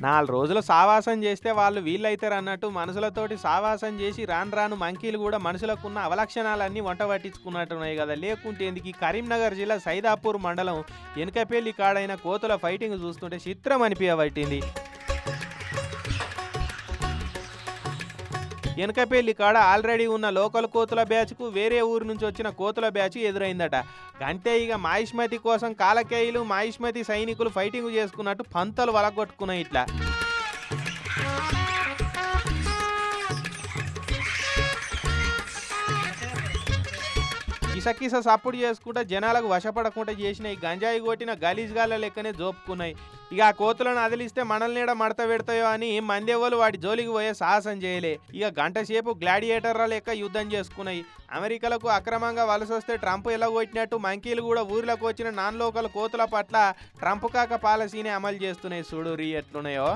4 రోజులు సావాసం చేస్తే వాళ్ళు వీళ్ళైతారు అన్నట్టు మనుషులతోటి సావాసం చేసి రాను రాను మంకీలు కూడా మనుషులకున్న అవలక్షణాలన్నీ వంట పట్టించుకున్నట్టున్నాయి కదా. లేకుంటే ఎందుకు ఈ కరీంనగర్ జిల్లా సైదాపూర్ మండలం ఎనకపల్లి కాడైన కోతుల ఫైటింగ్ చూస్తుంటే చిత్రం అనిపించబట్టింది. ఎనకపల్లి కాడ ఆల్రెడీ ఉన్న లోకల్ కోతుల బ్యాచ్కు వేరే ఊరు నుంచి వచ్చిన కోతుల బ్యాచ్ ఎదురైందట. అంటే ఇక మాయిష్మతి కోసం కాలకేయులు మాయిష్మతి సైనికులు ఫైటింగ్ చేసుకున్నట్టు పంతలు వలగొట్టుకున్నాయి ఇట్లా. కిసకిస సప్పుడు చేసుకుంటా జనాలకు వశపడకుండా చేసిన ఈ గంజాయి కొట్టిన గలీజ్గాళ్ళ లెక్కనే జోపుకున్నాయి. ఇక ఆ కోతులను అదిలిస్తే మనల్నీడ మడత పెడతాయో అని మందేవాళ్ళు వాటి జోలికి పోయే సాహసం చేయలే. ఇక గంట సేపు గ్లాడియేటర్ల లెక్క యుద్ధం చేసుకున్నాయి. అమెరికాలకు అక్రమంగా వలస వస్తే ట్రంప్ ఎలా కొట్టినట్టు మంకీలు కూడా ఊర్లోకి వచ్చిన నాన్ లోకల్ కోతుల పట్ల ట్రంప్ కాక పాలసీని అమలు చేస్తున్నాయి. చూడు రీ ఎట్లున్నాయో.